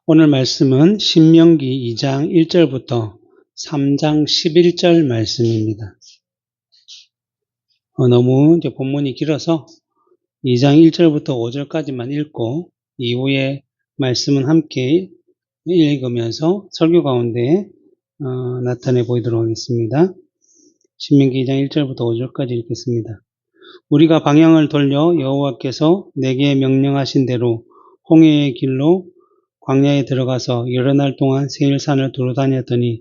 오늘 말씀은 신명기 2장 1절부터 3장 11절 말씀입니다. 너무 이제 본문이 길어서 2장 1절부터 5절까지만 읽고 이후에 말씀은 함께 읽으면서 설교 가운데 나타내 보이도록 하겠습니다. 신명기 2장 1절부터 5절까지 읽겠습니다. 우리가 방향을 돌려 여호와께서 내게 명령하신 대로 홍해의 길로 광야에 들어가서 여러 날 동안 세일산을 두루 다녔더니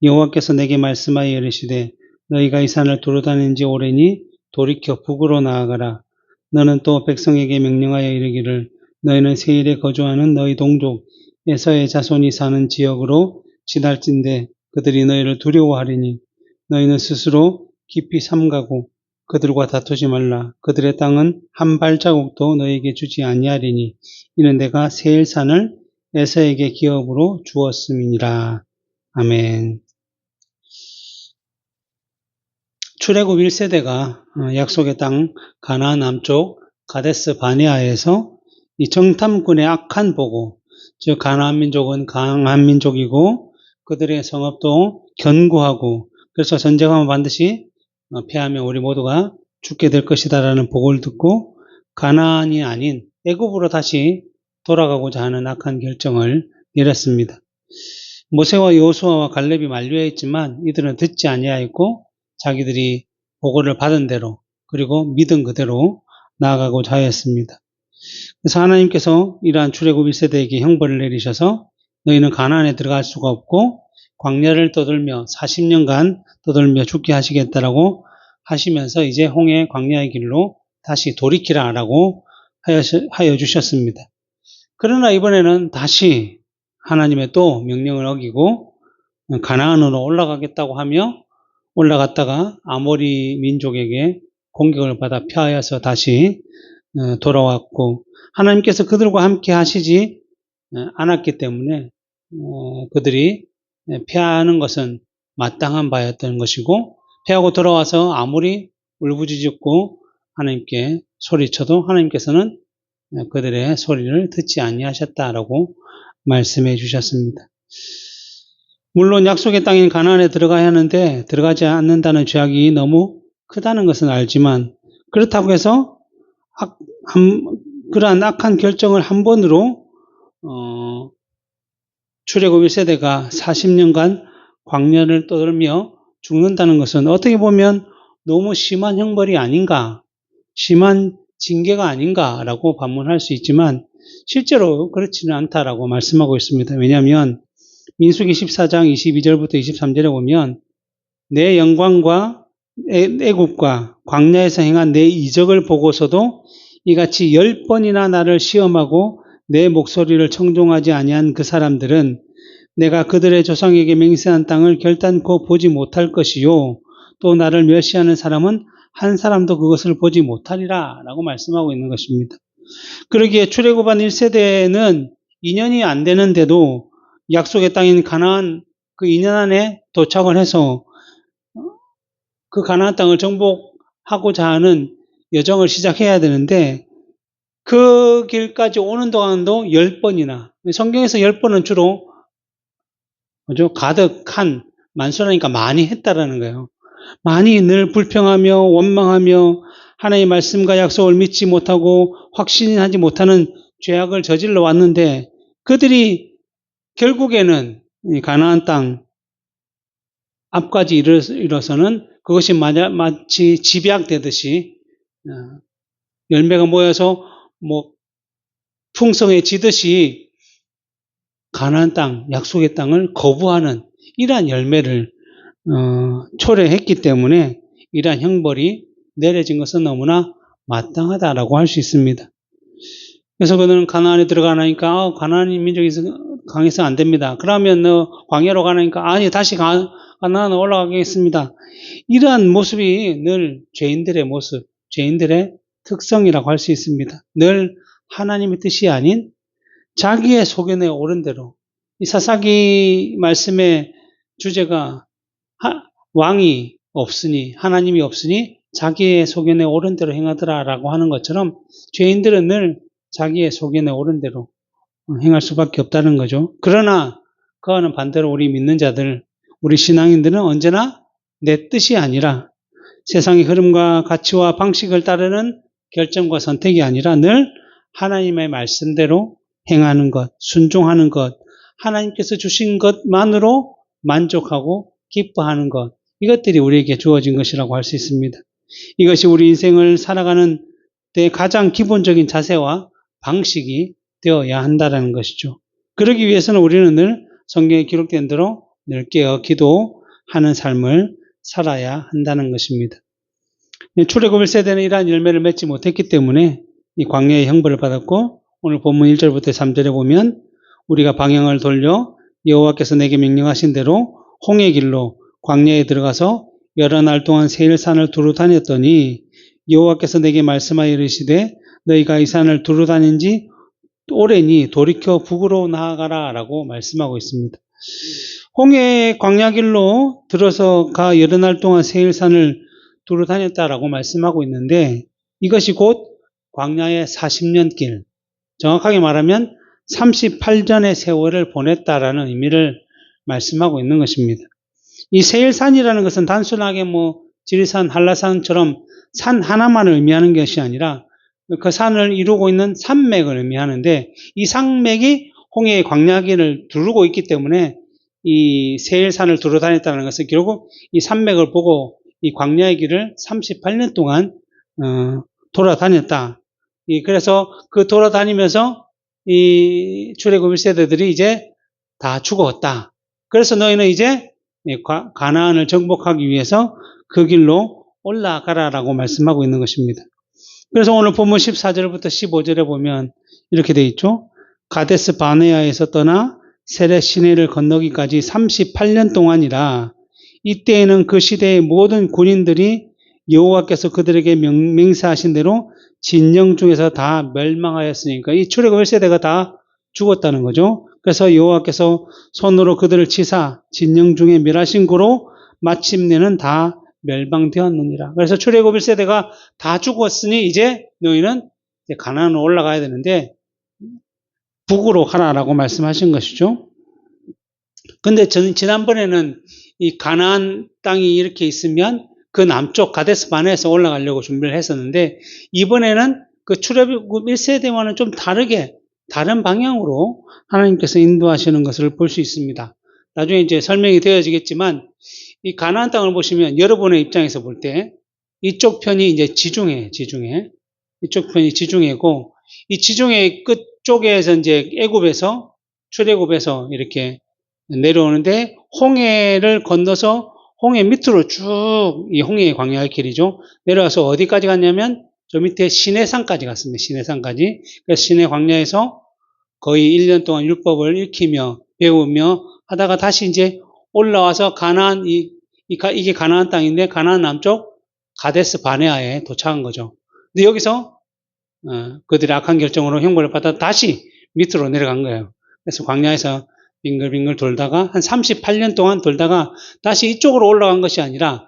여호와께서 내게 말씀하여 이르시되 너희가 이 산을 두루 다닌 지 오래니 돌이켜 북으로 나아가라. 너는 또 백성에게 명령하여 이르기를 너희는 세일에 거주하는 너희 동족 에서의 자손이 사는 지역으로 지날진대 그들이 너희를 두려워하리니 너희는 스스로 깊이 삼가고 그들과 다투지 말라. 그들의 땅은 한 발자국도 너희에게 주지 아니하리니 이는 내가 세일산을 에서에게 기업으로 주었음이니라. 아멘. 출애굽 1세대가 약속의 땅 가나안 남쪽 가데스 바네아에서 이 정탐꾼의 악한 보고, 즉 가나안 민족은 강한 민족이고 그들의 성읍도 견고하고 그래서 전쟁하면 반드시 패하면 우리 모두가 죽게 될 것이다라는 보고를 듣고 가나안이 아닌 애굽으로 다시 돌아가고자 하는 악한 결정을 내렸습니다. 모세와 여호수아와 갈렙이 만류했지만 이들은 듣지 아니하였고 자기들이 보고를 받은 대로 그리고 믿은 그대로 나아가고자 하였습니다. 그래서 하나님께서 이러한 출애굽 1세대에게 형벌을 내리셔서 너희는 가나안에 들어갈 수가 없고 광야를 떠돌며 40년간 떠돌며 죽게 하시겠다라고 하시면서 이제 홍해 광야의 길로 다시 돌이키라라고 하여 주셨습니다. 그러나 이번에는 다시 하나님의 또 명령을 어기고 가나안으로 올라가겠다고 하며 올라갔다가 아모리 민족에게 공격을 받아 패하여서 다시 돌아왔고 하나님께서 그들과 함께 하시지 않았기 때문에 그들이 패하는 것은 마땅한 바였던 것이고 패하고 돌아와서 아무리 울부짖고 하나님께 소리쳐도 하나님께서는 그들의 소리를 듣지 아니하셨다라고 말씀해 주셨습니다. 물론 약속의 땅인 가나안에 들어가야 하는데 들어가지 않는다는 죄악이 너무 크다는 것은 알지만 그렇다고 해서 그러한 악한 결정을 한 번으로 출애굽 1세대가 40년간 광야를 떠돌며 죽는다는 것은 어떻게 보면 너무 심한 형벌이 아닌가, 심한 징계가 아닌가라고 반문할 수 있지만 실제로 그렇지는 않다라고 말씀하고 있습니다. 왜냐하면 민수기 14장 22절부터 23절에 보면 내 영광과 애굽과 광야에서 행한 내 이적을 보고서도 이같이 10번이나 나를 시험하고 내 목소리를 청종하지 아니한 그 사람들은 내가 그들의 조상에게 맹세한 땅을 결단코 보지 못할 것이요 또 나를 멸시하는 사람은 한 사람도 그것을 보지 못하리라 라고 말씀하고 있는 것입니다. 그러기에 출애굽한 1세대는 2년이 안 되는데도 약속의 땅인 가나안 그 2년 안에 도착을 해서 그 가나안 땅을 정복하고자 하는 여정을 시작해야 되는데 그 길까지 오는 동안도 10번이나 성경에서 10번은 주로 가득한 만수라니까 많이 했다라는 거예요. 많이 늘 불평하며 원망하며 하나님의 말씀과 약속을 믿지 못하고 확신하지 못하는 죄악을 저질러 왔는데 그들이 결국에는 가나안 땅 앞까지 이르러서는 그것이 마치 집약되듯이 열매가 모여서 풍성해지듯이 가나안 땅, 약속의 땅을 거부하는 이러한 열매를 초래했기 때문에 이러한 형벌이 내려진 것은 너무나 마땅하다라고 할 수 있습니다. 그래서 그들은 가나안에 들어가니까 가나안 민족이 강해서 안 됩니다. 그러면 너 광야로 가니까 아니 다시 가나안으로 올라가겠습니다. 이러한 모습이 늘 죄인들의 모습, 죄인들의 특성이라고 할 수 있습니다. 늘 하나님의 뜻이 아닌 자기의 소견에 오른 대로 이 사사기 말씀의 주제가 왕이 없으니 하나님이 없으니 자기의 소견에 오른 대로 행하더라라고 하는 것처럼 죄인들은 늘 자기의 소견에 오른 대로 행할 수밖에 없다는 거죠. 그러나 그와는 반대로 우리 믿는 자들, 우리 신앙인들은 언제나 내 뜻이 아니라 세상의 흐름과 가치와 방식을 따르는 결정과 선택이 아니라 늘 하나님의 말씀대로 행하는 것, 순종하는 것, 하나님께서 주신 것만으로 만족하고 기뻐하는 것, 이것들이 우리에게 주어진 것이라고 할 수 있습니다. 이것이 우리 인생을 살아가는 데 가장 기본적인 자세와 방식이 되어야 한다는 것이죠. 그러기 위해서는 우리는 늘 성경에 기록된 대로 늘 깨어 기도하는 삶을 살아야 한다는 것입니다. 출애굽 1세대는 이러한 열매를 맺지 못했기 때문에 이 광야의 형벌을 받았고, 오늘 본문 1절부터 3절에 보면 우리가 방향을 돌려 여호와께서 내게 명령하신 대로 홍해 길로 광야에 들어가서 여러 날 동안 세일산을 두루 다녔더니 여호와께서 내게 말씀하여 이르시되 너희가 이 산을 두루 다닌 지 오래니 돌이켜 북으로 나아가라 라고 말씀하고 있습니다. 홍해 광야길로 들어서가 여러 날 동안 세일산을 두루 다녔다라고 말씀하고 있는데, 이것이 곧 광야의 40년 길, 정확하게 말하면 38년의 세월을 보냈다라는 의미를 말씀하고 있는 것입니다. 이 세일산이라는 것은 단순하게 지리산, 한라산처럼 산 하나만을 의미하는 것이 아니라 그 산을 이루고 있는 산맥을 의미하는데, 이 산맥이 홍해의 광야길을 두르고 있기 때문에 이 세일산을 두루 다녔다는 것은 결국 이 산맥을 보고 이 광야의 길을 38년 동안 돌아다녔다. 그래서 그 돌아다니면서 이 출애굽 1세대들이 이제 다 죽었다. 그래서 너희는 이제 가나안을 정복하기 위해서 그 길로 올라가라라고 말씀하고 있는 것입니다. 그래서 오늘 본문 14절부터 15절에 보면 이렇게 되어 있죠. 가데스 바네아에서 떠나 세렛 시내를 건너기까지 38년 동안이라. 이때에는 그 시대의 모든 군인들이 여호와께서 그들에게 맹세하신 대로 진영 중에서 다 멸망하였으니까 이 출애굽 1세대가 다 죽었다는 거죠. 그래서 여호와께서 손으로 그들을 치사 진영 중에 멸하신 고로 마침내는 다 멸망되었느니라. 그래서 출애굽 1세대가 다 죽었으니 이제 너희는 이제 가나안으로 올라가야 되는데 북으로 가라라고 말씀하신 것이죠. 근데 지난번에는 이 가나안 땅이 이렇게 있으면 그 남쪽 가데스 바네에서 올라가려고 준비를 했었는데, 이번에는 그 출애굽 1세대와는 좀 다른 방향으로 하나님께서 인도하시는 것을 볼 수 있습니다. 나중에 이제 설명이 되어지겠지만, 이 가나안 땅을 보시면 여러분의 입장에서 볼 때 이쪽 편이 이제 지중해. 이쪽 편이 지중해고, 이 지중해 끝쪽에서 이제 애굽에서 출애굽에서 이렇게 내려오는데, 홍해를 건너서 홍해 밑으로 쭉 이 홍해의 광야의 길이죠. 내려와서 어디까지 갔냐면 저 밑에 시내산까지 갔습니다. 시내산까지. 그래서 시내 광야에서 거의 1년 동안 율법을 익히며 배우며 하다가 다시 이제 올라와서 가나안, 이게 가나안 땅인데 가나안 남쪽 가데스 바네아에 도착한 거죠. 근데 여기서 그들의 악한 결정으로 형벌을 받아 다시 밑으로 내려간 거예요. 그래서 광야에서 빙글빙글 돌다가 한 38년 동안 돌다가 다시 이쪽으로 올라간 것이 아니라,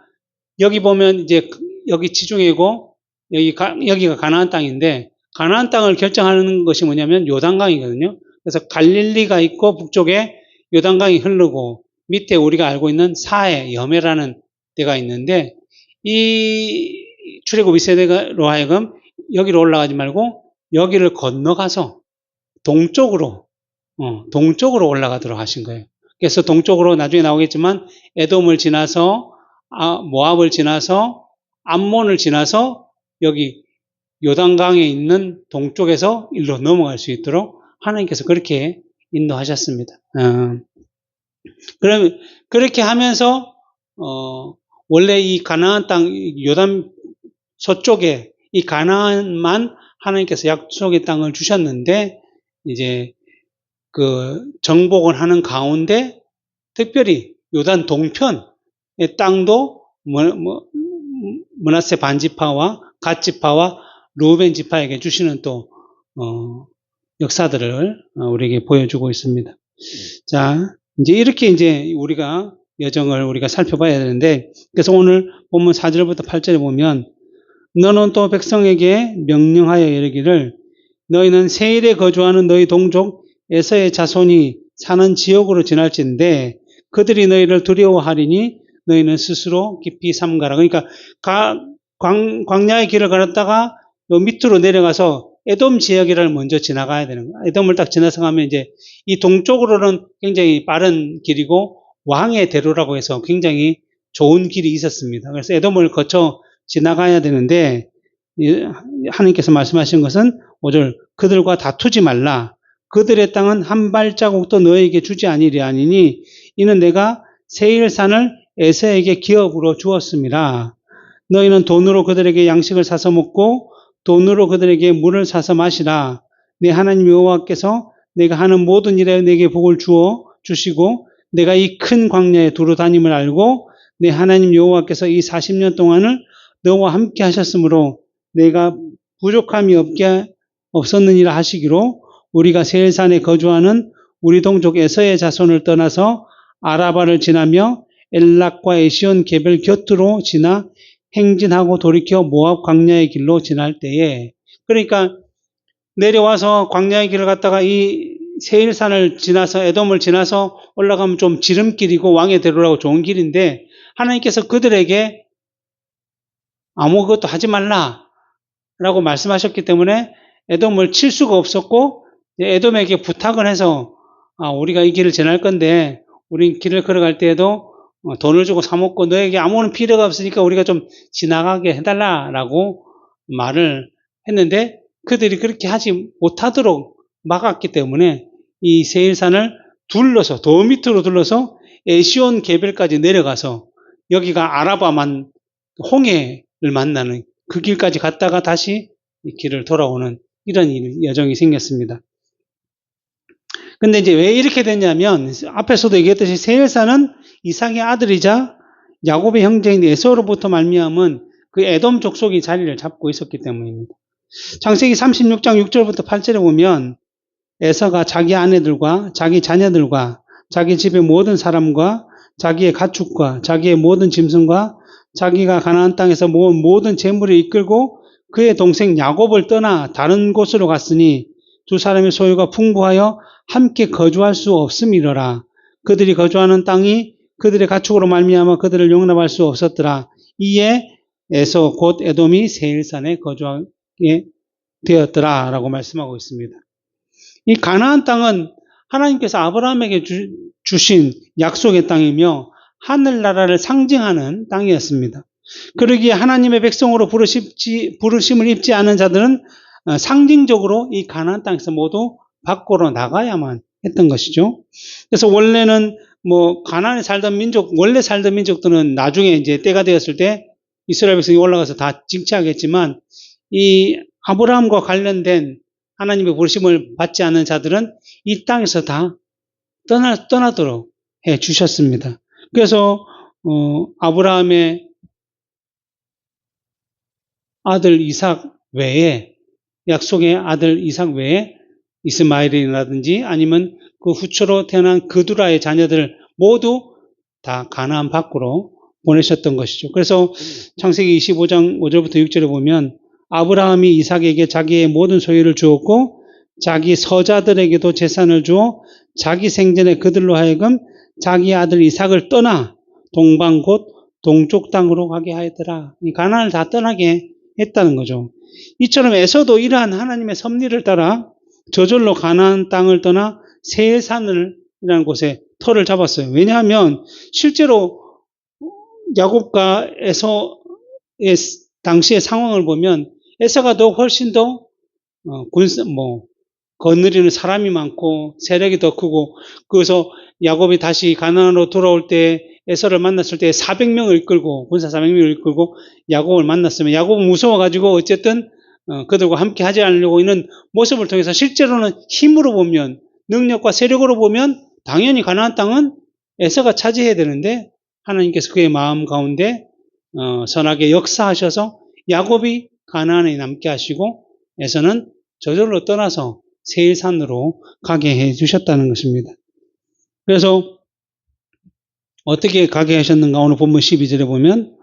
여기 보면 이제 여기 지중해고 여기가 가나안 땅인데, 가나안 땅을 결정하는 것이 뭐냐면 요단강이거든요. 그래서 갈릴리가 있고 북쪽에 요단강이 흐르고 밑에 우리가 알고 있는 사해 여메라는 데가 있는데, 이 출애굽 2세대로 하여금 여기로 올라가지 말고 여기를 건너가서 동쪽으로 올라가도록 하신 거예요. 그래서 동쪽으로 나중에 나오겠지만 에돔을 지나서 모압을 지나서 암몬을 지나서 여기 요단강에 있는 동쪽에서 일로 넘어갈 수 있도록 하나님께서 그렇게 인도하셨습니다. 그럼 그렇게 하면서 원래 이 가나안 땅 요단 서쪽에 이 가나안만 하나님께서 약속의 땅을 주셨는데, 이제 그 정복을 하는 가운데 특별히 요단 동편의 땅도 므낫세 반지파와 갓지파와 루벤 지파에게 주시는 또 역사들을 우리에게 보여주고 있습니다. 자, 이제 이렇게 이제 우리가 여정을 우리가 살펴봐야 되는데, 그래서 오늘 본문 4절부터 8절에 보면 너는 또 백성에게 명령하여 이르기를 너희는 세일에 거주하는 너희 동족 에서의 자손이 사는 지역으로 지날진데 그들이 너희를 두려워하리니 너희는 스스로 깊이 삼가라. 그러니까 광야의 길을 걸었다가 요 밑으로 내려가서 에돔 지역을 먼저 지나가야 되는 거예요. 에돔을 딱 지나서 가면 이제 이 동쪽으로는 굉장히 빠른 길이고 왕의 대로라고 해서 굉장히 좋은 길이 있었습니다. 그래서 에돔을 거쳐 지나가야 되는데 하나님께서 말씀하신 것은 5절 그들과 다투지 말라. 그들의 땅은 한 발자국도 너에게 주지 아니니 이는 내가 세일산을 에서에게 기업으로 주었습니다. 너희는 돈으로 그들에게 양식을 사서 먹고 돈으로 그들에게 물을 사서 마시라. 내 하나님 여호와께서 내가 하는 모든 일에 내게 복을 주시고 내가 이 큰 광야에 두루 다님을 알고 내 하나님 여호와께서 이 40년 동안을 너와 함께 하셨으므로 내가 부족함이 없었느니라 하시기로 우리가 세일산에 거주하는 우리 동족 에서의 자손을 떠나서 아라바를 지나며 엘락과 에시온 개별 곁으로 지나 행진하고 돌이켜 모압 광야의 길로 지날 때에 그러니까 내려와서 광야의 길을 갔다가 이 세일산을 지나서 에돔을 지나서 올라가면 좀 지름길이고 왕의 대로라고 좋은 길인데 하나님께서 그들에게 아무것도 하지 말라라고 말씀하셨기 때문에 에돔을 칠 수가 없었고 에돔에게 부탁을 해서 우리가 이 길을 지날 건데 우리 길을 걸어갈 때에도 돈을 주고 사 먹고 너에게 아무런 필요가 없으니까 우리가 좀 지나가게 해달라라고 말을 했는데 그들이 그렇게 하지 못하도록 막았기 때문에 이 세일산을 둘러서 더 밑으로 둘러서 에시온 개별까지 내려가서 여기가 아라바만 홍해를 만나는 그 길까지 갔다가 다시 이 길을 돌아오는 이런 여정이 생겼습니다. 근데 이제 왜 이렇게 됐냐면 앞에서도 얘기했듯이 세일산은 이삭의 아들이자 야곱의 형제인 에서로부터 말미암은 그 에돔 족속이 자리를 잡고 있었기 때문입니다. 창세기 36장 6절부터 8절에 보면 에서가 자기 아내들과 자기 자녀들과 자기 집의 모든 사람과 자기의 가축과 자기의 모든 짐승과 자기가 가나안 땅에서 모은 모든 재물을 이끌고 그의 동생 야곱을 떠나 다른 곳으로 갔으니 두 사람의 소유가 풍부하여 함께 거주할 수 없음이러라. 그들이 거주하는 땅이 그들의 가축으로 말미암아 그들을 용납할 수 없었더라. 이에 에서 곧 에돔이 세일산에 거주하게 되었더라라고 말씀하고 있습니다. 이 가나안 땅은 하나님께서 아브라함에게 주신 약속의 땅이며 하늘나라를 상징하는 땅이었습니다. 그러기에 하나님의 백성으로 부르심을 입지 않은 자들은 상징적으로 이 가나안 땅에서 모두 밖으로 나가야만 했던 것이죠. 그래서 원래는 가나안에 살던 원래 살던 민족들은 나중에 이제 때가 되었을 때 이스라엘 백성이 올라가서 다 징치하겠지만 이 아브라함과 관련된 하나님의 부르심을 받지 않은 자들은 이 땅에서 다 떠나도록 해 주셨습니다. 그래서 아브라함의 아들 이삭 외에 약속의 아들 이삭 외에 이스마엘이라든지 아니면 그 후초로 태어난 그두라의 자녀들 모두 다 가나안 밖으로 보내셨던 것이죠. 그래서 창세기 25장 5절부터 6절에 보면 아브라함이 이삭에게 자기의 모든 소유를 주었고 자기 서자들에게도 재산을 주어 자기 생전에 그들로 하여금 자기 아들 이삭을 떠나 동방 곧 동쪽 땅으로 가게 하였더라. 이 가나안을 다 떠나게 했다는 거죠. 이처럼 에서도 이러한 하나님의 섭리를 따라 저절로 가나안 땅을 떠나 세일산이라는 곳에 터를 잡았어요. 왜냐하면 실제로 야곱과 에서의 당시의 상황을 보면 에서가 더 훨씬 더 거느리는 사람이 많고 세력이 더 크고 그래서 야곱이 다시 가나안으로 돌아올 때 에서를 만났을 때 400명을 이끌고 군사 400명을 이끌고 야곱을 만났으면 야곱은 무서워가지고 어쨌든 그들과 함께 하지 않으려고 있는 모습을 통해서 실제로는 힘으로 보면 능력과 세력으로 보면 당연히 가나안 땅은 에서가 차지해야 되는데 하나님께서 그의 마음 가운데 선하게 역사하셔서 야곱이 가나안에 남게 하시고 에서는 저절로 떠나서 세일산으로 가게 해주셨다는 것입니다. 그래서 어떻게 가게 하셨는가 오늘 본문 12절에 보면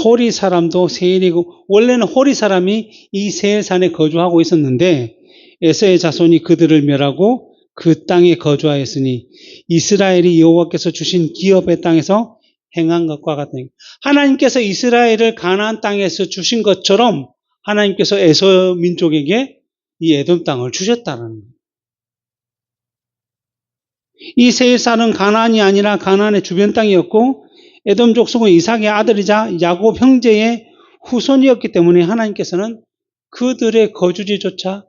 호리 사람도 세일이고 원래는 호리 사람이 이 세일산에 거주하고 있었는데 에서의 자손이 그들을 멸하고 그 땅에 거주하였으니 이스라엘이 여호와께서 주신 기업의 땅에서 행한 것과 같으니 하나님께서 이스라엘을 가나안 땅에서 주신 것처럼 하나님께서 에서 민족에게 이 에돔 땅을 주셨다는 거예요. 이 세일산은 가나안이 아니라 가나안의 주변 땅이었고 에돔 족속은 이삭의 아들이자 야곱 형제의 후손이었기 때문에 하나님께서는 그들의 거주지조차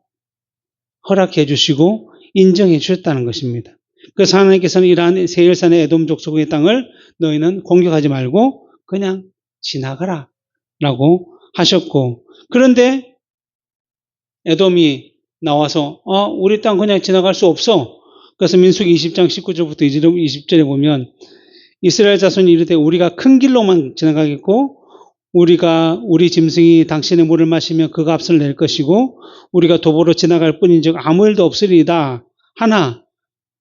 허락해 주시고 인정해 주셨다는 것입니다. 그래서 하나님께서는 이러한 세일산의 에돔 족속의 땅을 너희는 공격하지 말고 그냥 지나가라 라고 하셨고, 그런데 에돔이 나와서 우리 땅 그냥 지나갈 수 없어. 그래서 민수기 20장 19절부터 20절에 보면 이스라엘 자손이 이르되 우리가 큰 길로만 지나가겠고 우리 짐승이 당신의 물을 마시며 그 값을 낼 것이고 우리가 도보로 지나갈 뿐인즉 아무 일도 없으리이다 하나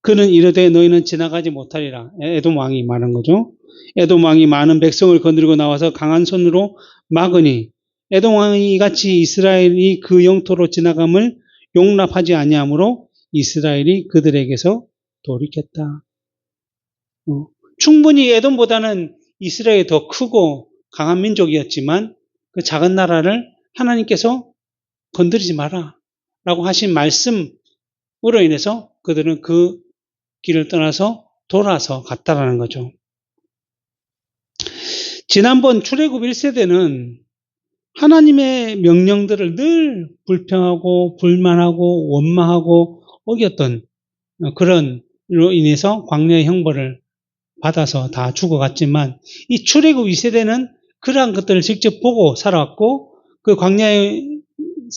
그는 이르되 너희는 지나가지 못하리라. 에돔 왕이 말한 거죠. 에돔 왕이 많은 백성을 거느리고 나와서 강한 손으로 막으니 에돔 왕이 이같이 이스라엘이 그 영토로 지나감을 용납하지 아니하므로 이스라엘이 그들에게서 돌이켰다. 충분히 에돔보다는 이스라엘이 더 크고 강한 민족이었지만 그 작은 나라를 하나님께서 건드리지 마라 라고 하신 말씀으로 인해서 그들은 그 길을 떠나서 돌아서 갔다라는 거죠. 지난번 출애굽 1세대는 하나님의 명령들을 늘 불평하고 불만하고 원망하고 어겼던 그런 로 인해서 광야의 형벌을 받아서 다 죽어갔지만 이 출애굽 2세대는 그러한 것들을 직접 보고 살아왔고 그 광야의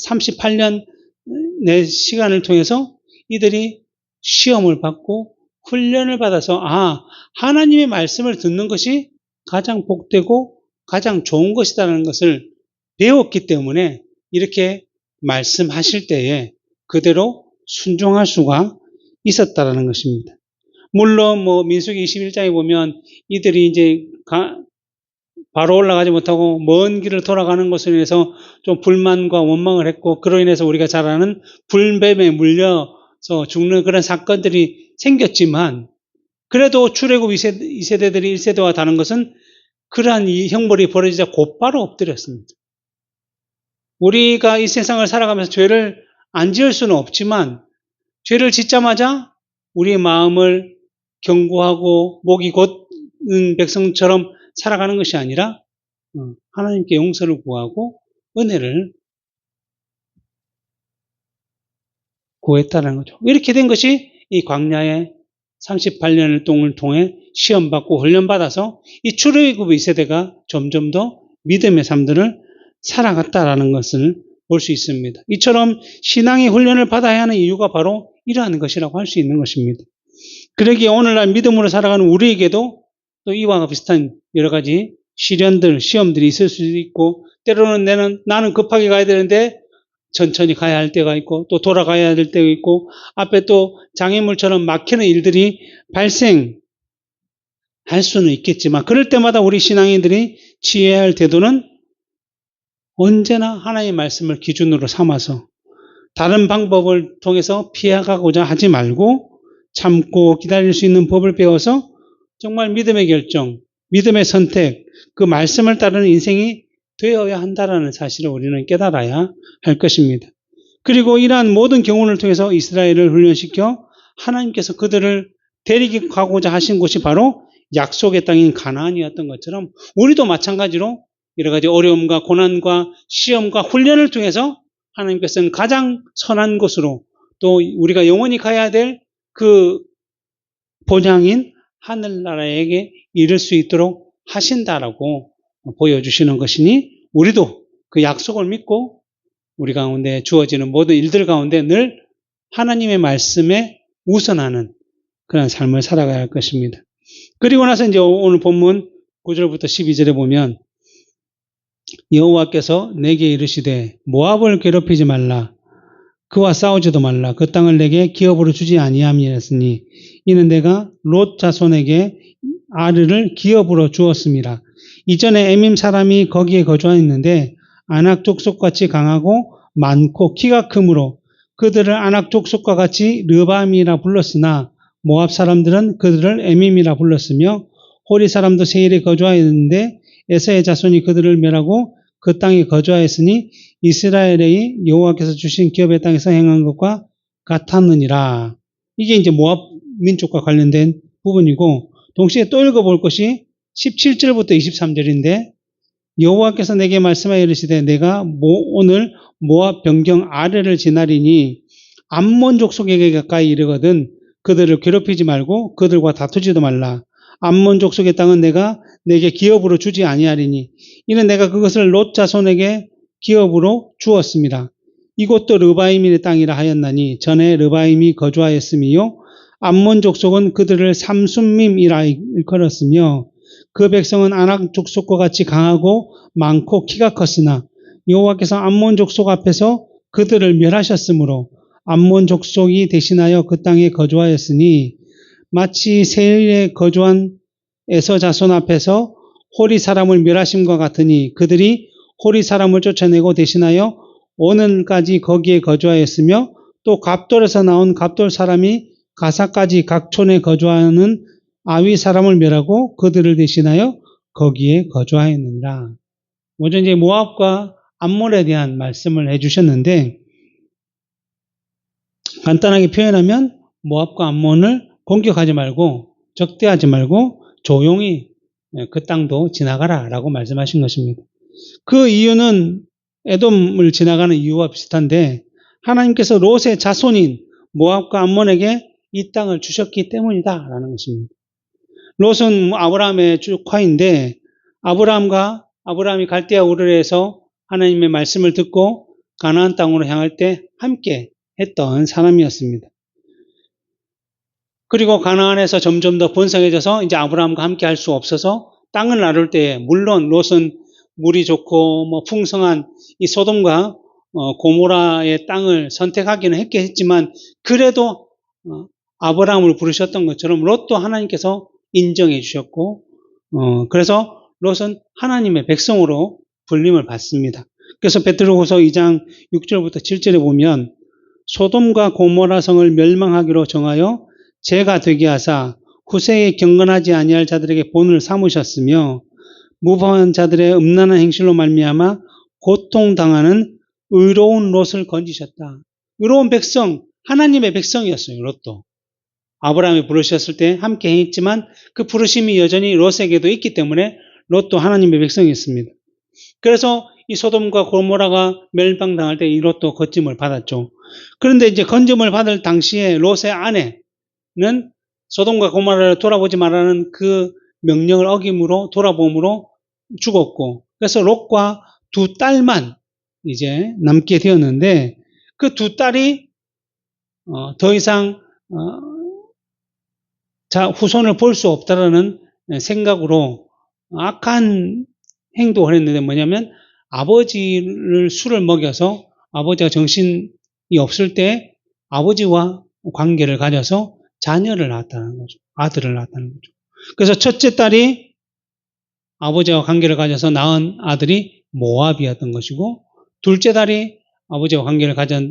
38년의 시간을 통해서 이들이 시험을 받고 훈련을 받아서 하나님의 말씀을 듣는 것이 가장 복되고 가장 좋은 것이라는 것을 배웠기 때문에 이렇게 말씀하실 때에 그대로 순종할 수가 있었다라는 것입니다. 물론 민수기 21장에 보면 이들이 이제 바로 올라가지 못하고 먼 길을 돌아가는 것으로 인해서 좀 불만과 원망을 했고 그로 인해서 우리가 잘 아는 불뱀에 물려서 죽는 그런 사건들이 생겼지만 그래도 출애굽 2세대들이 1세대와 다른 것은 그러한 이 형벌이 벌어지자 곧바로 엎드렸습니다. 우리가 이 세상을 살아가면서 죄를 안 지을 수는 없지만 죄를 짓자마자 우리의 마음을 경고하고 목이 곧은 백성처럼 살아가는 것이 아니라 하나님께 용서를 구하고 은혜를 구했다는 거죠. 이렇게 된 것이 이 광야의 38년을 통해 시험받고 훈련받아서 이 출애굽 2세대가 점점 더 믿음의 삶들을 살아갔다라는 것을 볼 수 있습니다. 이처럼 신앙의 훈련을 받아야 하는 이유가 바로 이러한 것이라고 할 수 있는 것입니다. 그러기에 오늘날 믿음으로 살아가는 우리에게도 또 이와 비슷한 여러 가지 시련들, 시험들이 있을 수도 있고 때로는 나는 급하게 가야 되는데 천천히 가야 할 때가 있고 또 돌아가야 될 때가 있고 앞에 또 장애물처럼 막히는 일들이 발생할 수는 있겠지만 그럴 때마다 우리 신앙인들이 취해야 할 태도는 언제나 하나님의 말씀을 기준으로 삼아서 다른 방법을 통해서 피해가고자 하지 말고 참고 기다릴 수 있는 법을 배워서 정말 믿음의 결정, 믿음의 선택, 그 말씀을 따르는 인생이 되어야 한다는 사실을 우리는 깨달아야 할 것입니다. 그리고 이러한 모든 경륜을 통해서 이스라엘을 훈련시켜 하나님께서 그들을 데리고가고자 하신 곳이 바로 약속의 땅인 가나안이었던 것처럼 우리도 마찬가지로 여러 가지 어려움과 고난과 시험과 훈련을 통해서 하나님께서는 가장 선한 곳으로 또 우리가 영원히 가야 될 그 본향인 하늘나라에게 이를 수 있도록 하신다라고 보여주시는 것이니 우리도 그 약속을 믿고 우리 가운데 주어지는 모든 일들 가운데 늘 하나님의 말씀에 우선하는 그런 삶을 살아가야 할 것입니다. 그리고 나서 이제 오늘 본문 9절부터 12절에 보면 여호와께서 내게 이르시되 모압을 괴롭히지 말라 그와 싸우지도 말라 그 땅을 내게 기업으로 주지 아니함이었으니 이는 내가 롯 자손에게 아르를 기업으로 주었습니다. 이전에 에밈 사람이 거기에 거주하였는데 아낙 족속같이 강하고 많고 키가 크므로 그들을 아낙 족속과 같이 르바임이라 불렀으나 모압 사람들은 그들을 에밈이라 불렀으며 호리 사람도 세일에 거주하였는데 에서의 자손이 그들을 멸하고 그 땅에 거주하였으니 이스라엘의 여호와께서 주신 기업의 땅에서 행한 것과 같았느니라. 이게 이제 모압 민족과 관련된 부분이고, 동시에 또 읽어볼 것이 17절부터 23절인데, 여호와께서 내게 말씀하여 이르시되 내가 오늘 모압 변경 아래를 지나리니 암몬 족속에게 가까이 이르거든 그들을 괴롭히지 말고 그들과 다투지도 말라. 암몬 족속의 땅은 내가 내게 기업으로 주지 아니하리니 이는 내가 그것을 롯 자손에게 기업으로 주었습니다. 이곳도 르바임의 땅이라 하였나니 전에 르바임이 거주하였으며 암몬 족속은 그들을 삼순밈이라 일컬었으며 그 백성은 아낙 족속과 같이 강하고 많고 키가 컸으나 여호와께서 암몬 족속 앞에서 그들을 멸하셨으므로 암몬 족속이 대신하여 그 땅에 거주하였으니 마치 세일에 거주한 에서 자손 앞에서 호리 사람을 멸하심과 같으니 그들이 호리 사람을 쫓아내고 대신하여 오늘까지 거기에 거주하였으며 또 갑돌에서 나온 갑돌 사람이 가사까지 각 촌에 거주하는 아위 사람을 멸하고 그들을 대신하여 거기에 거주하였느니라. 먼저 이제 모압과 암몬에 대한 말씀을 해주셨는데, 간단하게 표현하면 모압과 암몬을 공격하지 말고 적대하지 말고 조용히 그 땅도 지나가라 라고 말씀하신 것입니다. 그 이유는 에돔을 지나가는 이유와 비슷한데 하나님께서 롯의 자손인 모압과 암몬에게 이 땅을 주셨기 때문이다 라는 것입니다. 롯은 아브라함의 조카인데 아브라함이 갈대아 우르에서 하나님의 말씀을 듣고 가나안 땅으로 향할 때 함께 했던 사람이었습니다. 그리고 가나안에서 점점 더 번성해져서 이제 아브라함과 함께 할 수 없어서 땅을 나눌 때, 물론 롯은 물이 좋고 풍성한 이 소돔과 고모라의 땅을 선택하기는 했겠지만 그래도 아브라함을 부르셨던 것처럼 롯도 하나님께서 인정해 주셨고, 그래서 롯은 하나님의 백성으로 불림을 받습니다. 그래서 베드로후서 2장 6절부터 7절에 보면 소돔과 고모라 성을 멸망하기로 정하여 죄가 되게 하사 후세에 경건하지 아니할 자들에게 본을 삼으셨으며 무방한 자들의 음란한 행실로 말미암아 고통당하는 의로운 롯을 건지셨다. 의로운 백성, 하나님의 백성이었어요. 롯도. 아브라함이 부르셨을 때 함께 했지만 그 부르심이 여전히 롯에게도 있기 때문에 롯도 하나님의 백성이었습니다. 그래서 이 소돔과 고모라가 멸망당할 때 이 롯도 거침을 받았죠. 그런데 이제 건짐을 받을 당시에 롯의 아내는 소돔과 고모라를 돌아보지 말라는 그 명령을 어김으로 돌아봄으로 죽었고, 그래서 롯과 두 딸만 이제 남게 되었는데 그 두 딸이 더 이상 후손을 볼 수 없다라는 생각으로 악한 행동을 했는데 뭐냐면 아버지를 술을 먹여서 아버지가 정신이 없을 때 아버지와 관계를 가져서 자녀를 낳았다는 거죠. 아들을 낳았다는 거죠. 그래서 첫째 딸이 아버지와 관계를 가져서 낳은 아들이 모압이었던 것이고, 둘째 딸이 아버지와 관계를 가져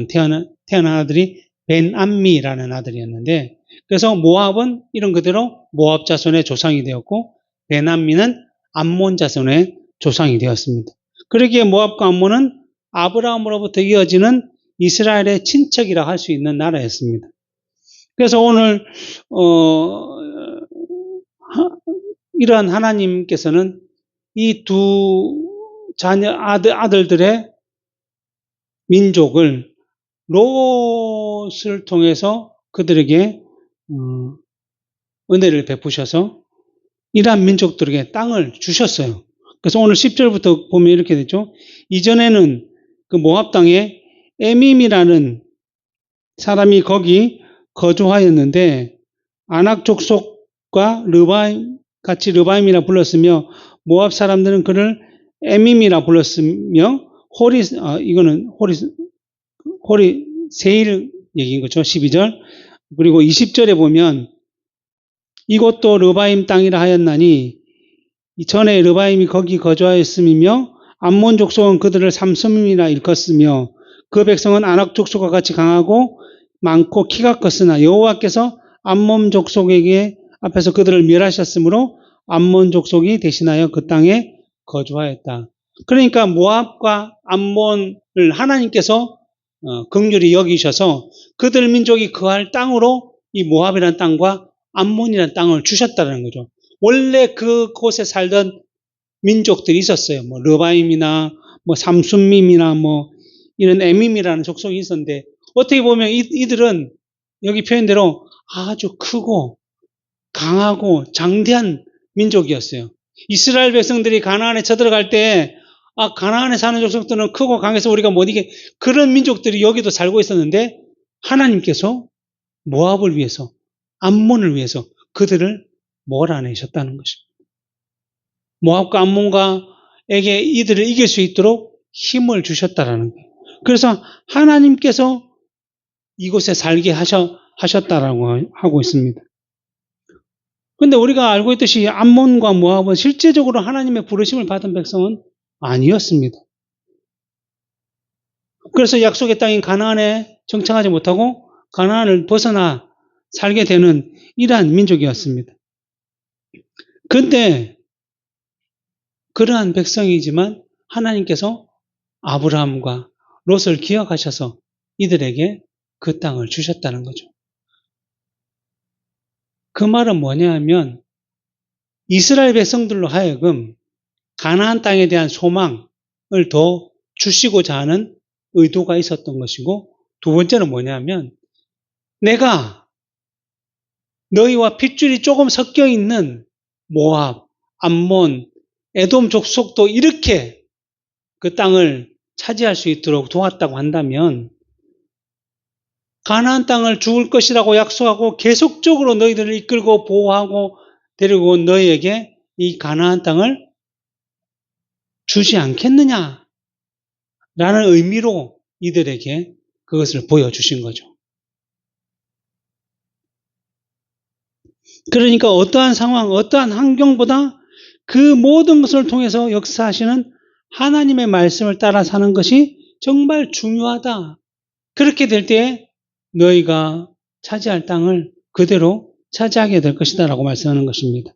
태어난 아들이 벤암미라는 아들이었는데, 그래서 모압은 이런 그대로 모압 자손의 조상이 되었고 벤암미는 암몬 자손의 조상이 되었습니다. 그러기에 모압과 암몬은 아브라함으로부터 이어지는 이스라엘의 친척이라 할 수 있는 나라였습니다. 그래서 오늘 이러한 하나님께서는 이 두 자녀 아들들의 민족을 롯을 통해서 그들에게 은혜를 베푸셔서 이러한 민족들에게 땅을 주셨어요. 그래서 오늘 10절부터 보면 이렇게 되죠. 이전에는 그 모압 땅에 에밈이라는 사람이 거기 거주하였는데 아낙 족속과 같이 르바임이라 불렀으며 모압 사람들은 그를 에밈이라 불렀으며 이거는 호리 세일 얘기인 거죠. 12절. 그리고 20절에 보면 이곳도 르바임 땅이라 하였나니 전에 르바임이 거기 거주하였으며 암몬 족속은 그들을 삼섬이라 일컫으며 그 백성은 아낙 족속과 같이 강하고 많고 키가 컸으나 여호와께서 암몬 족속에게 앞에서 그들을 멸하셨으므로 암몬 족속이 대신하여 그 땅에 거주하였다. 그러니까 모압과 암몬을 하나님께서 긍휼히 여기셔서 그들 민족이 거할 땅으로 이 모압이라는 땅과 암몬이라는 땅을 주셨다는 거죠. 원래 그곳에 살던 민족들이 있었어요. 뭐 르바임이나 뭐 삼순밈이나 뭐 이런 에밈이라는 족속이 있었는데 어떻게 보면 이들은 여기 표현대로 아주 크고 강하고 장대한 민족이었어요. 이스라엘 백성들이 가나안에 쳐들어갈 때 가나안에 사는 족속들은 크고 강해서 우리가 못 이게 그런 민족들이 여기도 살고 있었는데 하나님께서 모압을 위해서 암몬을 위해서 그들을 몰아내셨다는 것입니다. 모압과 암몬과에게 이들을 이길 수 있도록 힘을 주셨다라는 거예요. 그래서 하나님께서 이곳에 살게 하셨다라고 하고 있습니다. 그런데 우리가 알고 있듯이 암몬과 모압은 실제적으로 하나님의 부르심을 받은 백성은 아니었습니다. 그래서 약속의 땅인 가나안에 정착하지 못하고 가나안을 벗어나 살게 되는 이러한 민족이었습니다. 그런데 그러한 백성이지만 하나님께서 아브라함과 롯을 기억하셔서 이들에게 그 땅을 주셨다는 거죠. 그 말은 뭐냐 하면 이스라엘 백성들로 하여금 가나안 땅에 대한 소망을 더 주시고자 하는 의도가 있었던 것이고 두 번째는 뭐냐면 내가 너희와 핏줄이 조금 섞여 있는 모압, 암몬, 에돔 족속도 이렇게 그 땅을 차지할 수 있도록 도왔다고 한다면 가나안 땅을 죽을 것이라고 약속하고 계속적으로 너희들을 이끌고 보호하고 데리고 온 너희에게 이 가나안 땅을 주지 않겠느냐라는 의미로 이들에게 그것을 보여주신 거죠. 그러니까 어떠한 상황, 어떠한 환경보다 그 모든 것을 통해서 역사하시는 하나님의 말씀을 따라 사는 것이 정말 중요하다. 그렇게 될 때 너희가 차지할 땅을 그대로 차지하게 될 것이다 라고 말씀하는 것입니다.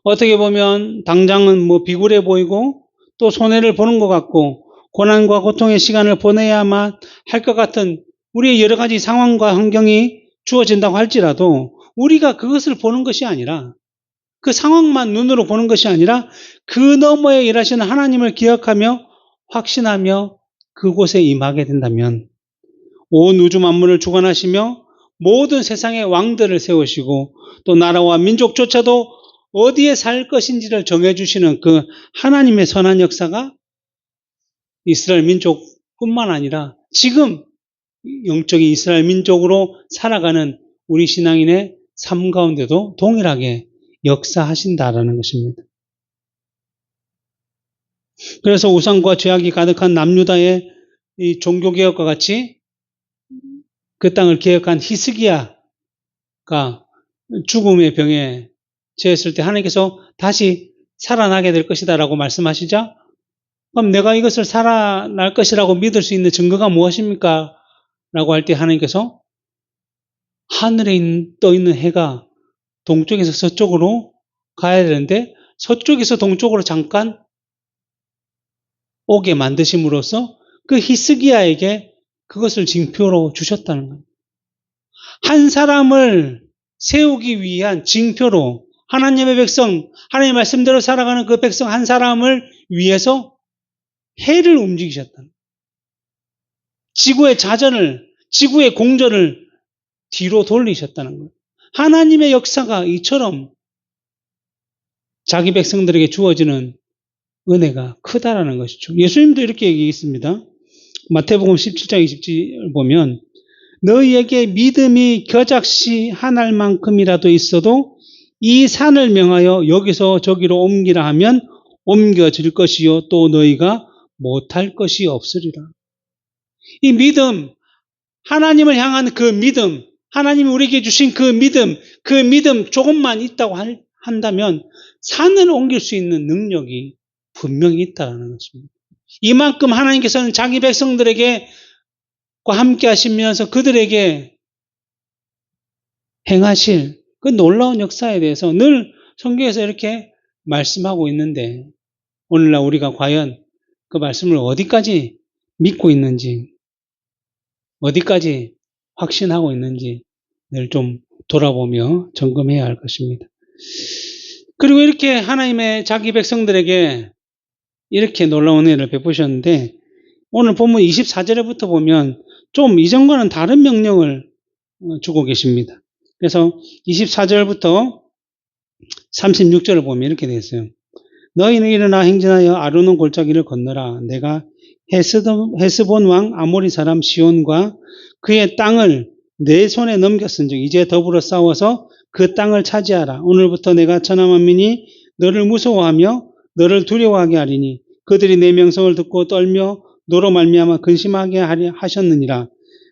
어떻게 보면 당장은 뭐 비굴해 보이고 또 손해를 보는 것 같고 고난과 고통의 시간을 보내야만 할 것 같은 우리의 여러 가지 상황과 환경이 주어진다고 할지라도 우리가 그것을 보는 것이 아니라 그 상황만 눈으로 보는 것이 아니라 그 너머에 일하시는 하나님을 기억하며 확신하며 그곳에 임하게 된다면 온 우주 만물을 주관하시며 모든 세상의 왕들을 세우시고 또 나라와 민족조차도 어디에 살 것인지를 정해주시는 그 하나님의 선한 역사가 이스라엘 민족뿐만 아니라 지금 영적인 이스라엘 민족으로 살아가는 우리 신앙인의 삶 가운데도 동일하게 역사하신다라는 것입니다. 그래서 우상과 죄악이 가득한 남유다의 이 종교개혁과 같이 그 땅을 개혁한 히스기야가 죽음의 병에 처했을 때 하나님께서 다시 살아나게 될 것이다 라고 말씀하시자 그럼 내가 이것을 살아날 것이라고 믿을 수 있는 증거가 무엇입니까? 라고 할 때 하나님께서 하늘에 떠 있는 해가 동쪽에서 서쪽으로 가야 되는데 서쪽에서 동쪽으로 잠깐 오게 만드심으로써 그 히스기야에게 그것을 징표로 주셨다는 거예요. 한 사람을 세우기 위한 징표로 하나님의 백성, 하나님의 말씀대로 살아가는 그 백성 한 사람을 위해서 해를 움직이셨다는 거예요. 지구의 자전을, 지구의 공전을 뒤로 돌리셨다는 거예요. 하나님의 역사가 이처럼 자기 백성들에게 주어지는 은혜가 크다라는 것이죠. 예수님도 이렇게 얘기했습니다. 마태복음 17장 20절 보면 너희에게 믿음이 겨작시 하나일 만큼이라도 있어도 이 산을 명하여 여기서 저기로 옮기라 하면 옮겨질 것이요 또 너희가 못할 것이 없으리라. 이 믿음, 하나님을 향한 그 믿음, 하나님이 우리에게 주신 그 믿음 조금만 있다고 한다면 산을 옮길 수 있는 능력이 분명히 있다는 것입니다. 이만큼 하나님께서는 자기 백성들에게 함께 하시면서 그들에게 행하실 그 놀라운 역사에 대해서 늘 성경에서 이렇게 말씀하고 있는데 오늘날 우리가 과연 그 말씀을 어디까지 믿고 있는지, 어디까지 확신하고 있는지 늘 좀 돌아보며 점검해야 할 것입니다. 그리고 이렇게 하나님의 자기 백성들에게 이렇게 놀라운 은혜를 베푸셨는데 오늘 본문 24절부터 보면 좀 이전과는 다른 명령을 주고 계십니다. 그래서 24절부터 36절을 보면 이렇게 되어 있어요. 너희는 일어나 행진하여 아르논 골짜기를 건너라. 내가 헤스본 왕 아모리 사람 시온과 그의 땅을 내 손에 넘겼은즉 이제 더불어 싸워서 그 땅을 차지하라. 오늘부터 내가 천하 만민이 너를 무서워하며 너를 두려워하게 하리니 그들이 내 명성을 듣고 떨며 너로 말미암아 근심하게 하셨느니라.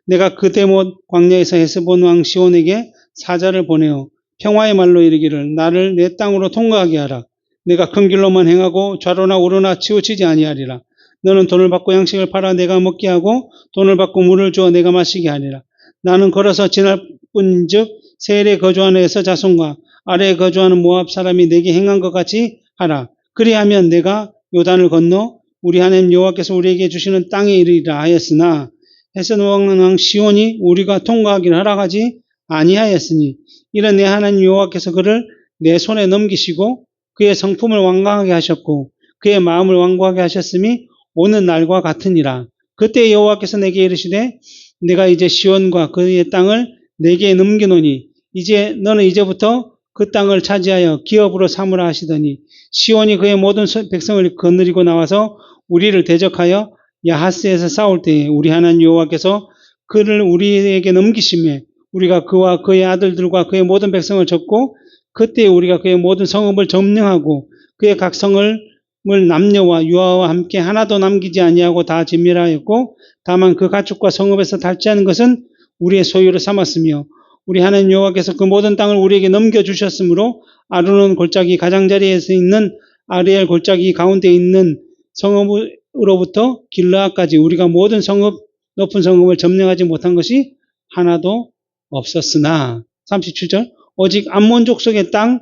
내가 그대 못 광야에서 헤스본 왕 시온에게 사자를 보내어 평화의 말로 이르기를 나를 내 땅으로 통과하게 하라. 내가 큰 길로만 행하고 좌로나 우로나 치우치지 아니하리라. 너는 돈을 받고 양식을 팔아 내가 먹게 하고 돈을 받고 물을 주어 내가 마시게 하리라. 나는 걸어서 지날 뿐즉 세일에 거주하는 에서 자손과 아래에 거주하는 모압 사람이 내게 행한 것 같이 하라. 그리하면 내가 요단을 건너 우리 하나님 여호와께서 우리에게 주시는 땅에 이르리라 하였으나 헤스본 왕 시온이 우리가 통과하기를 허락하지 아니하였으니 이런 내 하나님 여호와께서 그를 내 손에 넘기시고 그의 성품을 완강하게 하셨고 그의 마음을 완고하게 하셨음이 오는 날과 같으니라. 그때 여호와께서 내게 이르시되 내가 이제 시온과 그의 땅을 내게 넘기노니 이제 너는 이제부터 그 땅을 차지하여 기업으로 삼으라 하시더니 시온이 그의 모든 백성을 거느리고 나와서 우리를 대적하여 야하스에서 싸울 때에 우리 하나님 여호와께서 그를 우리에게 넘기심에 우리가 그와 그의 아들들과 그의 모든 백성을 졌고 그때 우리가 그의 모든 성읍을 점령하고 그의 각 성을 남녀와 유아와 함께 하나도 남기지 아니하고 다 진멸하였고 다만 그 가축과 성읍에서 닳지 않은 것은 우리의 소유로 삼았으며 우리 하나님 여호와께서 그 모든 땅을 우리에게 넘겨주셨으므로 아르논 골짜기 가장자리에서 있는 아리엘 골짜기 가운데 있는 성읍으로부터 길르앗까지 우리가 모든 성읍 높은 성읍을 점령하지 못한 것이 하나도 없었으나 37절 오직 암몬 족속의 땅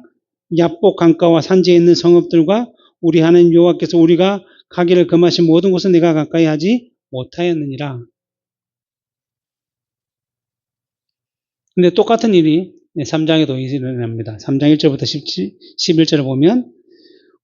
얍복 강가와 산지에 있는 성읍들과 우리 하나님 여호와께서 우리가 가기를 금하신 모든 곳은 내가 가까이 하지 못하였느니라. 근데 똑같은 일이 3장에도 일어납니다. 3장 1절부터 11절을 보면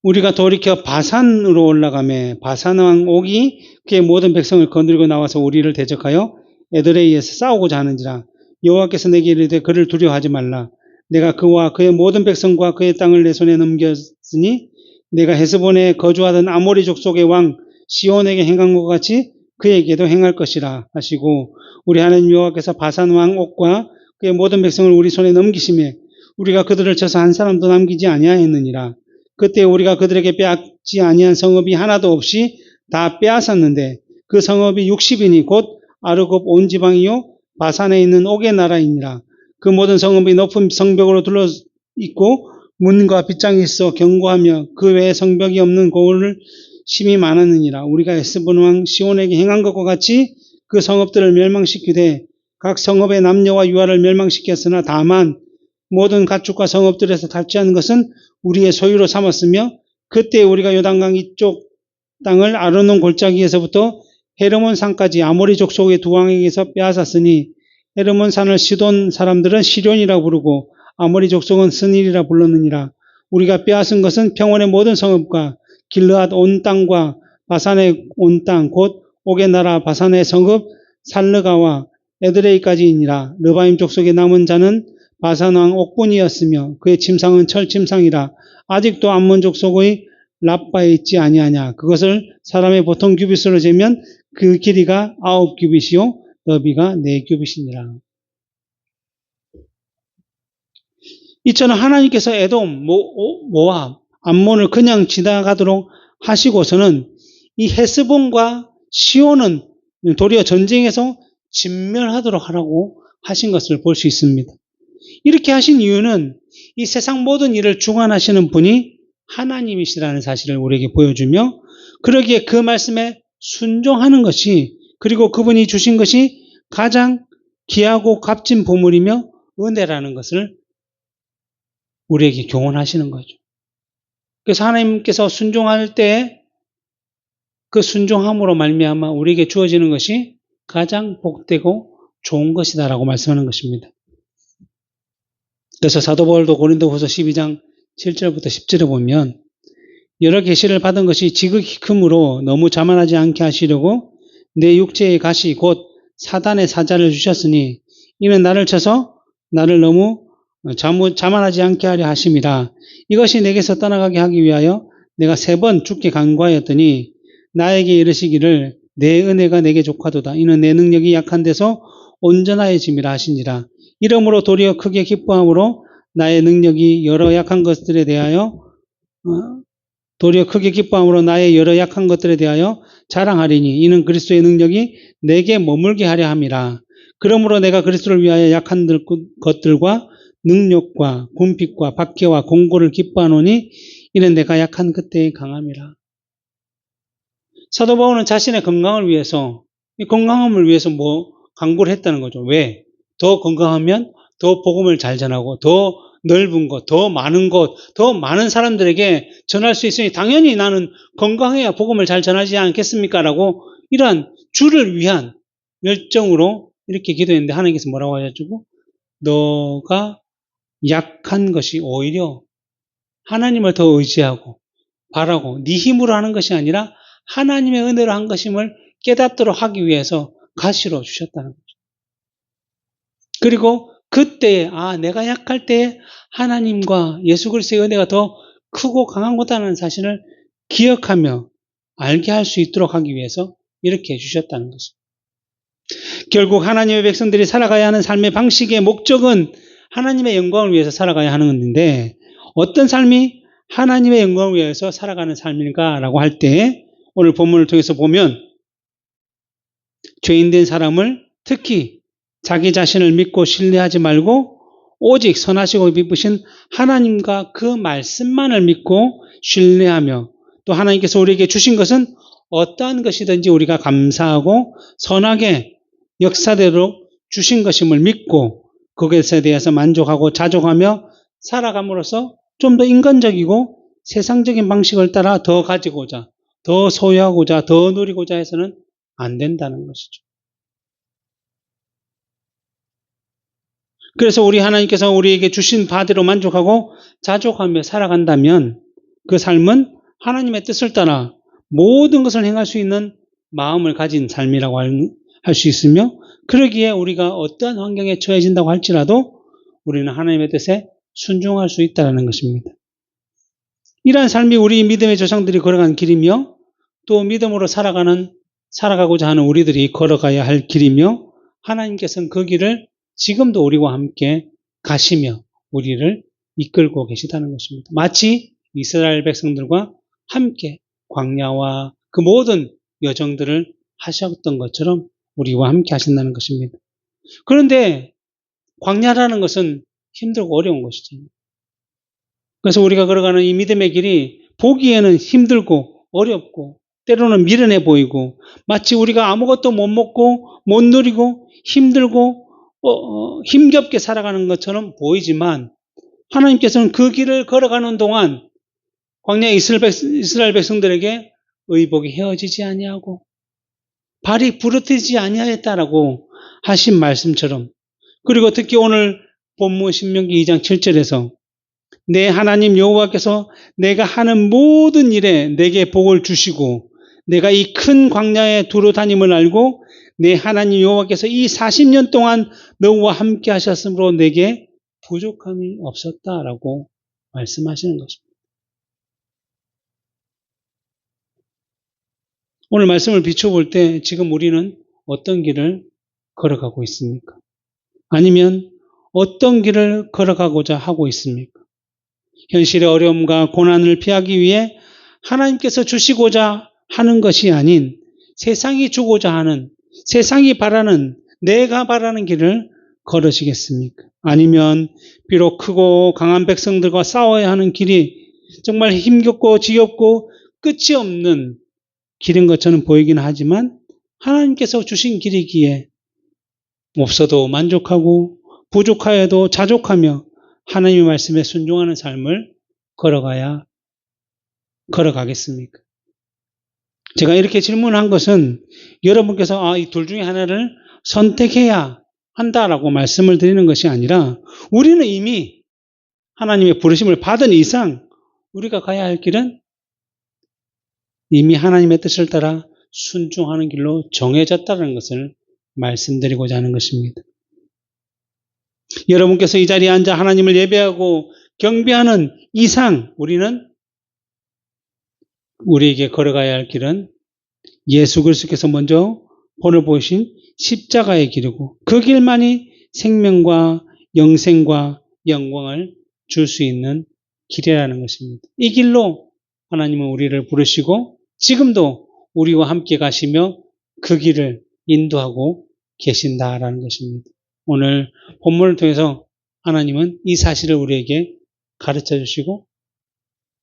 우리가 돌이켜 바산으로 올라가매 바산왕 옥이 그의 모든 백성을 거느리고 나와서 우리를 대적하여 에드레이에서 싸우고자 하는지라. 여호와께서 내게 이르되 그를 두려워하지 말라. 내가 그와 그의 모든 백성과 그의 땅을 내 손에 넘겼으니 내가 헤스본에 거주하던 아모리 족속의 왕 시온에게 행한 것 같이 그에게도 행할 것이라 하시고 우리 하나님 여호와께서 바산 왕 옥과 그의 모든 백성을 우리 손에 넘기심에 우리가 그들을 쳐서 한 사람도 남기지 아니하였느니라. 그때 우리가 그들에게 빼앗지 아니한 성읍이 하나도 없이 다 빼앗았는데 그 성읍이 60이니 곧 아르곱 온 지방이요 바산에 있는 옥의 나라이니라. 그 모든 성읍이 높은 성벽으로 둘러 있고 문과 빗장이 있어 견고하며 그 외에 성벽이 없는 고을 심이 많았느니라. 우리가 헤스본 왕 시온에게 행한 것과 같이 그 성읍들을 멸망시키되 각 성읍의 남녀와 유아를 멸망시켰으나 다만 모든 가축과 성읍들에서 닳지 않은 것은 우리의 소유로 삼았으며 그때 우리가 요단강 이쪽 땅을 아르논 골짜기에서부터 헤르몬 산까지 아모리 족속의 두 왕에게서 빼앗았으니 헤르몬 산을 시돈 사람들은 시련이라 부르고 아모리 족속은 스닐이라 불렀느니라. 우리가 빼앗은 것은 평원의 모든 성읍과 길르앗 온 땅과 바산의 온 땅 곧 옥의 나라 바산의 성읍 살르가와 에드레이까지이니라. 르바임 족속의 남은 자는 바산 왕 옥뿐이었으며 그의 침상은 철 침상이라. 아직도 암몬 족속의 랍바에 있지 아니하냐. 그것을 사람의 보통 규빗으로 재면 그 길이가 9규빗이요 너비가 4규빗이니라. 이처럼 하나님께서 에돔, 모압, 암몬을 그냥 지나가도록 하시고서는 이 헤스본과 시온은 도리어 전쟁에서 진멸하도록 하라고 하신 것을 볼 수 있습니다. 이렇게 하신 이유는 이 세상 모든 일을 주관하시는 분이 하나님이시라는 사실을 우리에게 보여주며 그러기에 그 말씀에 순종하는 것이 그리고 그분이 주신 것이 가장 귀하고 값진 보물이며 은혜라는 것을 우리에게 교훈하시는 거죠. 그래서 하나님께서 순종할 때 그 순종함으로 말미암아 우리에게 주어지는 것이 가장 복되고 좋은 것이다라고 말씀하는 것입니다. 그래서 사도 바울도 고린도후서 12장 7절부터 10절에 보면 여러 계시를 받은 것이 지극히 크므로 너무 자만하지 않게 하시려고 내 육체의 가시 곧 사단의 사자를 주셨으니 이는 나를 쳐서 나를 너무 자만하지 않게 하려 하심이라. 이것이 내게서 떠나가게 하기 위하여 내가 3번 주께 간구하였더니 나에게 이르시기를 내 은혜가 내게 족하도다. 이는 내 능력이 약한 데서 온전하여짐이라 하시니라. 이러므로 도리어 크게 기뻐함으로 나의 능력이 여러 약한 것들에 대하여 자랑하리니 이는 그리스도의 능력이 내게 머물게 하려 함이라. 그러므로 내가 그리스도를 위하여 약한 것들과 능력과 궁핍과 박해와 공고를 기뻐하노니 이는 내가 약한 그때의 강함이라. 사도 바울은 자신의 건강을 위해서, 이 건강함을 위해서 간구를 했다는 거죠. 왜? 더 건강하면 더 복음을 잘 전하고 더 넓은 곳, 더 많은 곳, 더 많은 사람들에게 전할 수 있으니 당연히 나는 건강해야 복음을 잘 전하지 않겠습니까? 라고 이러한 주를 위한 열정으로 이렇게 기도했는데 하나님께서 뭐라고 하셨죠? 너가 약한 것이 오히려 하나님을 더 의지하고 바라고 네 힘으로 하는 것이 아니라 하나님의 은혜로 한 것임을 깨닫도록 하기 위해서 가시로 주셨다는 거죠. 그리고 그때에 내가 약할 때에 하나님과 예수 그리스도의 은혜가 더 크고 강한 거다라는 사실을 기억하며 알게 할 수 있도록 하기 위해서 이렇게 해주셨다는 것입니다. 결국 하나님의 백성들이 살아가야 하는 삶의 방식의 목적은 하나님의 영광을 위해서 살아가야 하는 건데 어떤 삶이 하나님의 영광을 위해서 살아가는 삶일까라고 할 때 오늘 본문을 통해서 보면 죄인된 사람을 특히 자기 자신을 믿고 신뢰하지 말고 오직 선하시고 기쁘신 하나님과 그 말씀만을 믿고 신뢰하며 또 하나님께서 우리에게 주신 것은 어떠한 것이든지 우리가 감사하고 선하게 역사대로 주신 것임을 믿고 그것에 대해서 만족하고 자족하며 살아감으로써 좀 더 인간적이고 세상적인 방식을 따라 더 가지고자 더 소유하고자 더 누리고자 해서는 안 된다는 것이죠. 그래서 우리 하나님께서 우리에게 주신 바대로 만족하고 자족하며 살아간다면 그 삶은 하나님의 뜻을 따라 모든 것을 행할 수 있는 마음을 가진 삶이라고 할 수 있으며 그러기에 우리가 어떠한 환경에 처해진다고 할지라도 우리는 하나님의 뜻에 순종할 수 있다는 것입니다. 이러한 삶이 우리 믿음의 조상들이 걸어간 길이며 또 믿음으로 살아가고자 하는 우리들이 걸어가야 할 길이며 하나님께서는 그 길을 지금도 우리와 함께 가시며 우리를 이끌고 계시다는 것입니다. 마치 이스라엘 백성들과 함께 광야와 그 모든 여정들을 하셨던 것처럼 우리와 함께 하신다는 것입니다. 그런데 광야라는 것은 힘들고 어려운 것이잖아요. 그래서 우리가 걸어가는 이 믿음의 길이 보기에는 힘들고 어렵고 때로는 미련해 보이고 마치 우리가 아무것도 못 먹고 못 누리고 힘들고 힘겹게 살아가는 것처럼 보이지만 하나님께서는 그 길을 걸어가는 동안 광야 이스라엘 백성들에게 의복이 헤어지지 아니하고 발이 부러뜨리지 아니하였다라고 하신 말씀처럼 그리고 특히 오늘 본문 신명기 2장 7절에서 내 하나님 여호와께서 내가 하는 모든 일에 내게 복을 주시고 내가 이 큰 광야에 두루 다님을 알고 내 하나님 여호와께서 이 40년 동안 너와 함께 하셨으므로 내게 부족함이 없었다라고 말씀하시는 것입니다. 오늘 말씀을 비춰볼 때 지금 우리는 어떤 길을 걸어가고 있습니까? 아니면 어떤 길을 걸어가고자 하고 있습니까? 현실의 어려움과 고난을 피하기 위해 하나님께서 주시고자 하는 것이 아닌 세상이 주고자 하는, 세상이 바라는, 내가 바라는 길을 걸으시겠습니까? 아니면 비록 크고 강한 백성들과 싸워야 하는 길이 정말 힘겹고 지겹고 끝이 없는 길인 것처럼 보이긴 하지만 하나님께서 주신 길이기에 없어도 만족하고 부족하여도 자족하며 하나님의 말씀에 순종하는 삶을 걸어가겠습니까? 제가 이렇게 질문한 것은 여러분께서 이 둘 중에 하나를 선택해야 한다라고 말씀을 드리는 것이 아니라 우리는 이미 하나님의 부르심을 받은 이상 우리가 가야 할 길은 이미 하나님의 뜻을 따라 순종하는 길로 정해졌다는 것을 말씀드리고자 하는 것입니다. 여러분께서 이 자리에 앉아 하나님을 예배하고 경배하는 이상 우리에게 걸어가야 할 길은 예수 그리스도께서 먼저 본을 보이신 십자가의 길이고 그 길만이 생명과 영생과 영광을 줄 수 있는 길이라는 것입니다. 이 길로 하나님은 우리를 부르시고 지금도 우리와 함께 가시며 그 길을 인도하고 계신다라는 것입니다. 오늘 본문을 통해서 하나님은 이 사실을 우리에게 가르쳐 주시고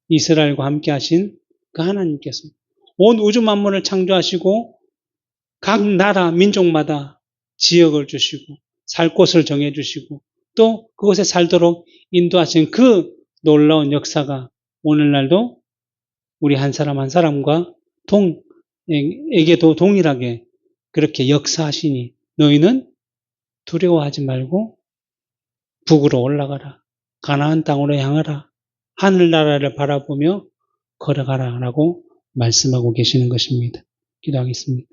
이스라엘과 함께 하신 그 하나님께서 온 우주 만물을 창조하시고 각 나라 민족마다 지역을 주시고 살 곳을 정해 주시고 또 그곳에 살도록 인도하신 그 놀라운 역사가 오늘날도 우리 한 사람 한 사람과 에게도 동일하게 그렇게 역사하시니 너희는 두려워하지 말고 북으로 올라가라. 가나안 땅으로 향하라. 하늘나라를 바라보며 걸어가라라고 말씀하고 계시는 것입니다. 기도하겠습니다.